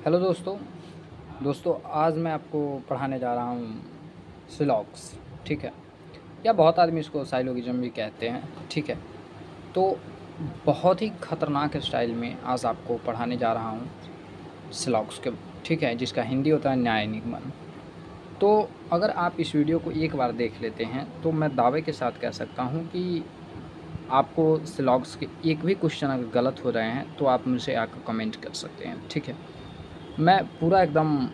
Hello दोस्तों। आज मैं आपको पढ़ाने जा रहा हूँ सिलॉक्स। ठीक है, या बहुत आदमी इसको साइलोगिज्म भी कहते हैं। ठीक है, तो बहुत ही ख़तरनाक स्टाइल में आज आपको पढ़ाने जा रहा हूँ सिलॉक्स के। ठीक है, जिसका हिंदी होता है न्याय निगमन। तो अगर आप इस वीडियो को एक बार देख लेते हैं तो मैं दावे के साथ कह सकता हूँ कि आपको सिलॉक्स के एक भी क्वेश्चन अगर गलत हो रहे हैं तो आप मुझसे आकर कमेंट कर सकते हैं। ठीक है, मैं पूरा एकदम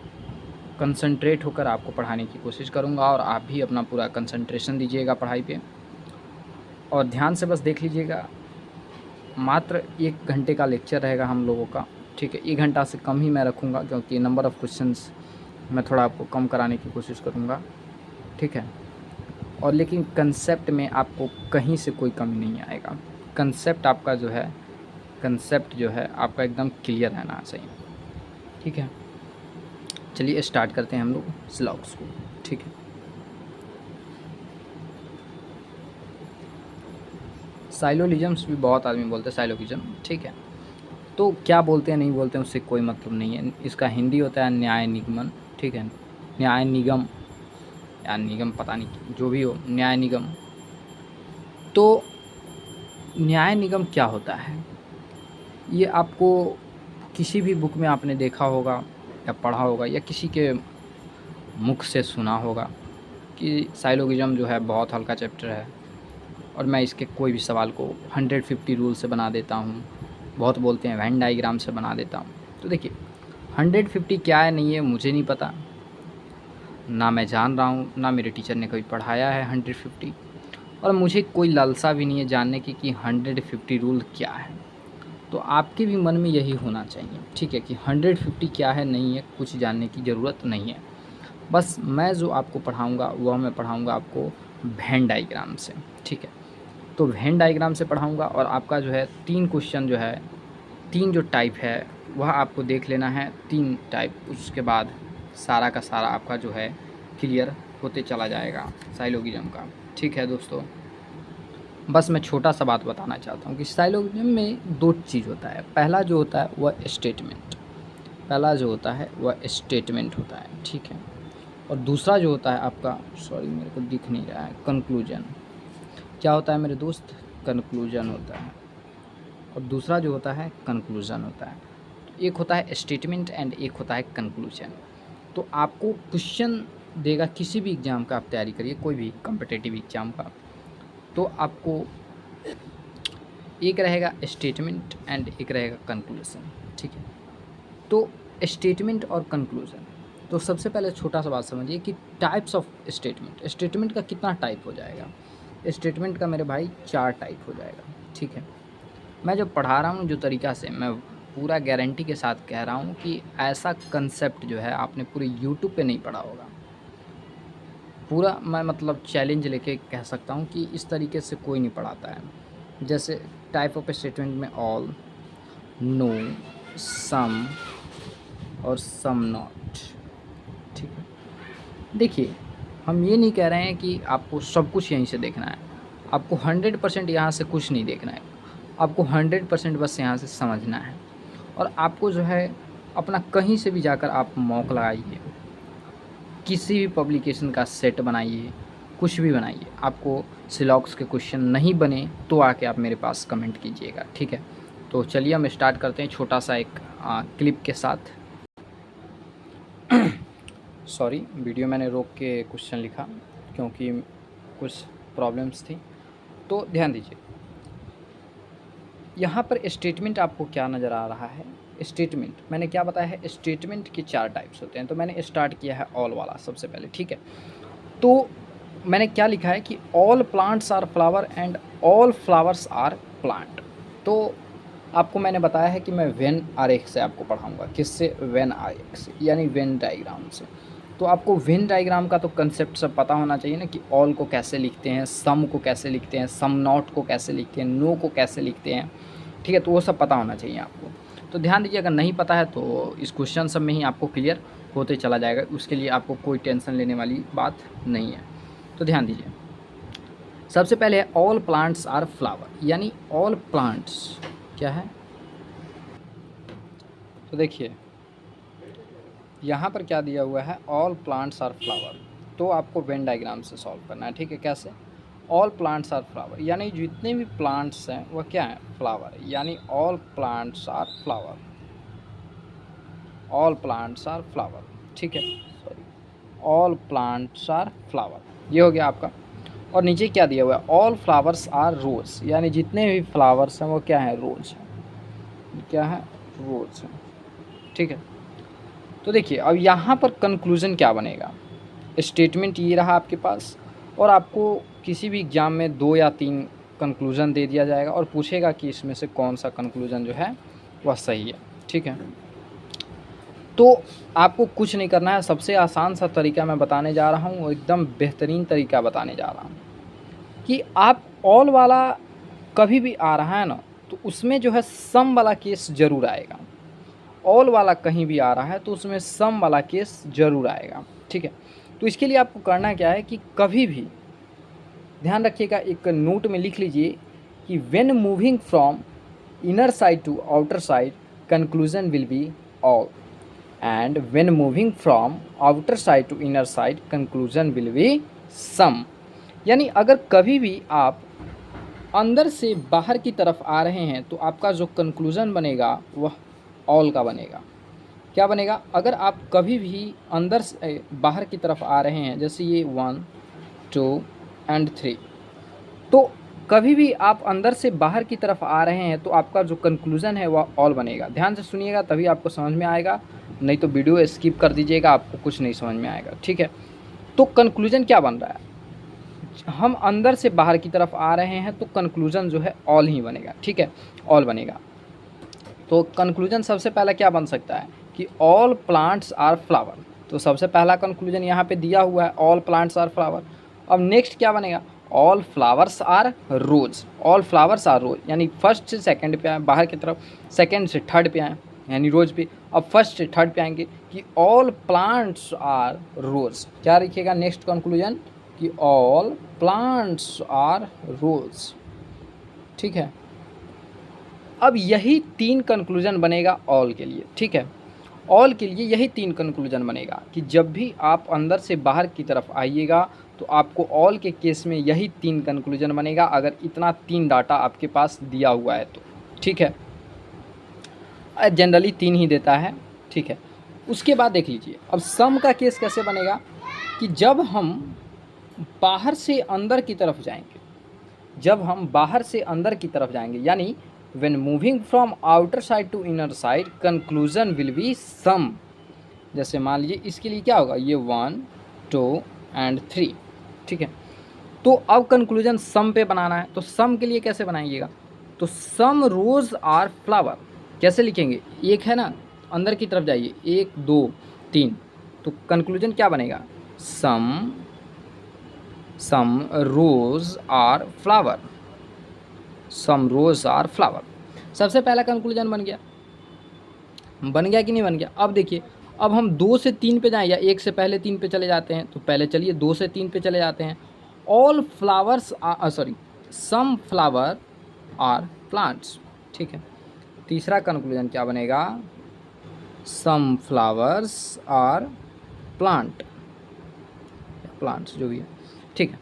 कंसंट्रेट होकर आपको पढ़ाने की कोशिश करूँगा और आप भी अपना पूरा कंसंट्रेशन दीजिएगा पढ़ाई पे और ध्यान से बस देख लीजिएगा। मात्र 1 घंटे का लेक्चर रहेगा हम लोगों का। ठीक है, 1 घंटा से कम ही मैं रखूँगा क्योंकि नंबर ऑफ़ क्वेश्चंस मैं थोड़ा आपको कम कराने की कोशिश करूँगा। ठीक है, और लेकिन कंसेप्ट में आपको कहीं से कोई कमी नहीं आएगा। कंसेप्ट जो है आपका एकदम क्लियर रहना चाहिए। ठीक है, चलिए स्टार्ट करते हैं हम लोग सिलॉक्स को। ठीक है, साइलोलिजम्स भी बहुत आदमी बोलते हैं साइलोगिज्म। ठीक है, तो क्या बोलते हैं नहीं बोलते हैं उससे कोई मतलब नहीं है। इसका हिंदी होता है न्याय निगमन। ठीक है, न्याय निगम या निगम पता नहीं, जो भी हो, न्याय निगम। तो न्याय निगम क्या होता है ये आपको किसी भी बुक में आपने देखा होगा या पढ़ा होगा या किसी के मुख से सुना होगा कि साइलोगिज्म जो है बहुत हल्का चैप्टर है और मैं इसके कोई भी सवाल को 150 रूल से बना देता हूँ। बहुत बोलते हैं वेन डायग्राम से बना देता हूँ। तो देखिए 150 क्या है नहीं है मुझे नहीं पता, ना मैं जान रहा हूँ, ना मेरे टीचर ने कभी पढ़ाया है 150, और मुझे कोई लालसा भी नहीं है जानने की कि 150 रूल क्या है। तो आपके भी मन में यही होना चाहिए। ठीक है, कि 150 क्या है नहीं है कुछ जानने की ज़रूरत नहीं है। बस मैं जो आपको पढ़ाऊँगा वह मैं पढ़ाऊँगा आपको वेन डायग्राम से। ठीक है, तो वेन डायग्राम से पढ़ाऊँगा और आपका जो है 3 क्वेश्चन जो है, 3 जो टाइप है वह आपको देख लेना है। 3 टाइप, उसके बाद सारा का सारा आपका जो है क्लियर होते चला जाएगा साइलोगिज्म का। ठीक है दोस्तों, बस मैं छोटा सा बात बताना चाहता हूँ कि साइलोगिज्म में 2 चीज़ होता है। पहला जो होता है वह स्टेटमेंट, होता है। ठीक है, और दूसरा जो होता है आपका, सॉरी मेरे को दिख नहीं रहा है, कंक्लूजन। क्या होता है मेरे दोस्त? कंक्लूजन होता है। और दूसरा जो होता है कंक्लूजन होता है। एक होता है स्टेटमेंट एंड एक होता है कंक्लूजन। तो आपको क्वेश्चन देगा किसी भी एग्ज़ाम का, आप तैयारी करिए कोई भी कॉम्पिटिटिव एग्ज़ाम का, तो आपको एक रहेगा स्टेटमेंट एंड एक रहेगा कंक्लूजन। ठीक है, तो स्टेटमेंट और कंक्लूजन, तो सबसे पहले छोटा सा बात समझिए कि टाइप्स ऑफ स्टेटमेंट का कितना टाइप हो जाएगा। स्टेटमेंट का मेरे भाई 4 टाइप हो जाएगा। ठीक है, मैं जो पढ़ा रहा हूँ जो तरीक़ा से, मैं पूरा गारंटी के साथ कह रहा हूँ कि ऐसा कंसेप्ट जो है आपने पूरे यूट्यूब पे नहीं पढ़ा होगा। पूरा मैं मतलब चैलेंज लेके कह सकता हूँ कि इस तरीके से कोई नहीं पढ़ाता है। जैसे टाइप ऑफ स्टेटमेंट में ऑल, नो, सम और सम नॉट। ठीक है, देखिए हम ये नहीं कह रहे हैं कि आपको सब कुछ यहीं से देखना है। आपको 100% यहाँ से कुछ नहीं देखना है। आपको 100% बस यहाँ से समझना है। और आपको जो है अपना कहीं से भी जाकर आप मॉक लगाइए, किसी भी पब्लिकेशन का सेट बनाइए, कुछ भी बनाइए, आपको सिलॉक्स के क्वेश्चन नहीं बने तो आके आप मेरे पास कमेंट कीजिएगा। ठीक है, तो चलिए हम स्टार्ट करते हैं छोटा सा एक क्लिप के साथ। सॉरी, वीडियो मैंने रोक के क्वेश्चन लिखा क्योंकि कुछ प्रॉब्लम्स थी। तो ध्यान दीजिए, यहाँ पर स्टेटमेंट आपको क्या नज़र आ रहा है। स्टेटमेंट मैंने क्या बताया है, स्टेटमेंट के 4 टाइप्स होते हैं। तो मैंने स्टार्ट किया है ऑल वाला सबसे पहले। ठीक है, तो मैंने क्या लिखा है कि all plants are flower and all flowers are plant. तो आपको मैंने बताया है कि मैं वेन आरेख से आपको पढ़ाऊँगा। किससे? वेन आरेख से, यानी वेन डायग्राम से। तो आपको वेन डायग्राम का तो कंसेप्ट सब पता होना चाहिए ना, कि ऑल को कैसे लिखते हैं, सम को कैसे लिखते हैं, सम नॉट को कैसे लिखते हैं, नो को कैसे लिखते हैं। ठीक है, तो वो सब पता होना चाहिए आपको। तो ध्यान दीजिए, अगर नहीं पता है तो इस क्वेश्चन सब में ही आपको क्लियर होते चला जाएगा। उसके लिए आपको कोई टेंशन लेने वाली बात नहीं है। तो ध्यान दीजिए, सबसे पहले है ऑल प्लांट्स आर फ्लावर, यानी ऑल प्लांट्स क्या है। तो देखिए यहाँ पर क्या दिया हुआ है, ऑल प्लांट्स आर फ्लावर, तो आपको वेन डायग्राम से सॉल्व करना है। ठीक है, कैसे? ऑल प्लांट्स आर फ्लावर, यानी जितने भी प्लांट्स हैं वह क्या है, फ्लावर, यानी all plants are flower, all plants are flower. ठीक है, sorry, all plants are flower, ये हो गया आपका। और नीचे क्या दिया हुआ है, ऑल फ्लावर्स आर रोज, यानी जितने भी फ्लावर्स हैं वो क्या है, रोज हैं, क्या है, रोज हैं। ठीक है, तो देखिए अब यहाँ पर कंक्लूजन क्या बनेगा, स्टेटमेंट ये रहा आपके पास, और आपको किसी भी एग्ज़ाम में 2 या 3 कंक्लूजन दे दिया जाएगा और पूछेगा कि इसमें से कौन सा कंक्लूजन जो है वह सही है। ठीक है, तो आपको कुछ नहीं करना है, सबसे आसान सा तरीका मैं बताने जा रहा हूँ, एकदम बेहतरीन तरीका बताने जा रहा हूँ कि आप ऑल वाला कभी भी आ रहा है ना, तो उसमें जो है सम वाला केस ज़रूर आएगा। ऑल वाला कहीं भी आ रहा है तो उसमें सम वाला केस ज़रूर आएगा। ठीक है, तो इसके लिए आपको करना क्या है कि कभी भी ध्यान रखिएगा, एक नोट में लिख लीजिए कि when moving from inner side to outer side conclusion will be all, and when moving from outer side to inner side conclusion will be some. यानी अगर कभी भी आप अंदर से बाहर की तरफ आ रहे हैं तो आपका जो कंक्लूजन बनेगा वह ऑल का बनेगा। क्या बनेगा, अगर आप कभी भी अंदर से बाहर की तरफ आ रहे हैं, जैसे ये 1 2 एंड 3, तो कभी भी आप अंदर से बाहर की तरफ आ रहे हैं तो आपका जो कंक्लूजन है वह ऑल बनेगा। ध्यान से सुनिएगा तभी आपको समझ में आएगा, नहीं तो वीडियो स्किप कर दीजिएगा, आपको कुछ नहीं समझ में आएगा। ठीक है, तो कंक्लूजन क्या बन रहा है, हम अंदर से बाहर की तरफ आ रहे हैं तो कंक्लूजन जो है ऑल ही बनेगा। ठीक है, ऑल बनेगा। तो कंक्लूजन सबसे पहला क्या बन सकता है कि ऑल प्लांट्स आर फ्लावर, तो सबसे पहला कंक्लूजन यहाँ पे दिया हुआ है, ऑल प्लांट्स आर फ्लावर। अब नेक्स्ट क्या बनेगा, all flowers are rose, all flowers are rose, यानी फर्स्ट से सेकंड पे आए बाहर की तरफ, सेकंड से थर्ड पे आए यानी रोज पे, अब फर्स्ट से थर्ड पे आएंगे कि ऑल प्लांट्स आर रोज। क्या लिखिएगा नेक्स्ट कंक्लूजन कि ऑल प्लांट्स आर रोज। ठीक है, अब यही 3 कंक्लूजन बनेगा ऑल के लिए। ठीक है, ऑल के लिए यही 3 कंक्लूजन बनेगा कि जब भी आप अंदर से बाहर की तरफ आइएगा तो आपको ऑल के केस में यही 3 कंक्लूजन बनेगा, अगर इतना 3 डाटा आपके पास दिया हुआ है तो। ठीक है, जनरली 3 ही देता है। ठीक है, उसके बाद देख लीजिए अब सम का केस कैसे बनेगा कि जब हम बाहर से अंदर की तरफ जाएंगे, जब हम बाहर से अंदर की तरफ जाएंगे, यानी when moving from outer side to inner side conclusion will be sum। जैसे मान लीजिए इसके लिए क्या होगा, ये 1 2 एंड 3। ठीक है, तो अब कंक्लूजन सम पे बनाना है, तो सम के लिए कैसे बनाइएगा, तो सम रोज आर फ्लावर कैसे लिखेंगे, एक है ना, अंदर की तरफ जाइए, 1 2 3, तो कंक्लूजन क्या बनेगा, some rose are flower, some rose are flower. सबसे पहला कंक्लूजन बन गया कि नहीं बन गया। अब देखिए, अब हम 2 से 3 पे जाएं या 1 से पहले 3 पे चले जाते हैं, तो पहले चलिए 2 से 3 पे चले जाते हैं। All flowers sorry some flower are plants. ठीक है, तीसरा कंक्लूजन क्या बनेगा, सम फ्लावर्स आर प्लांट्स जो भी है। ठीक है,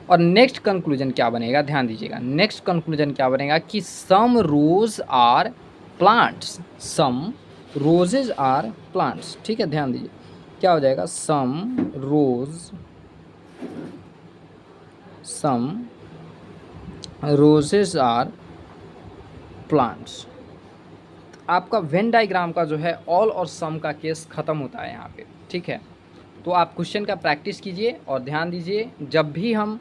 और नेक्स्ट कंक्लूजन क्या बनेगा, ध्यान दीजिएगा, नेक्स्ट कंक्लूजन क्या बनेगा कि some rose are plants, some roses are plants. ठीक है, ध्यान दीजिए क्या हो जाएगा, सम रोजेज आर प्लांट्स। आपका वेन डायग्राम का जो है ऑल और सम का केस ख़त्म होता है यहाँ पे। ठीक है, तो आप क्वेश्चन का प्रैक्टिस कीजिए और ध्यान दीजिए, जब भी हम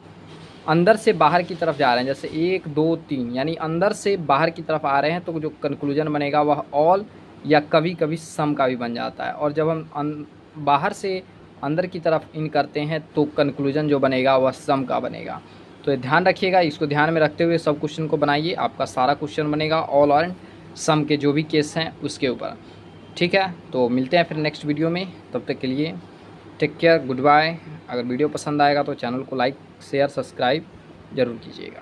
अंदर से बाहर की तरफ जा रहे हैं, जैसे 1 2 3, यानी अंदर से बाहर की तरफ आ रहे हैं तो जो कंक्लूजन बनेगा वह ऑल या कभी कभी सम का भी बन जाता है, और जब हम बाहर से अंदर की तरफ इन करते हैं तो कंक्लूजन जो बनेगा वह सम का बनेगा। तो ध्यान रखिएगा, इसको ध्यान में रखते हुए सब क्वेश्चन को बनाइए, आपका सारा क्वेश्चन बनेगा ऑल और सम के जो भी केस हैं उसके ऊपर। ठीक है, तो मिलते हैं फिर नेक्स्ट वीडियो में, तब तक के लिए टेक केयर, गुड बाय। अगर वीडियो पसंद आएगा तो चैनल को लाइक शेयर सब्सक्राइब ज़रूर कीजिएगा।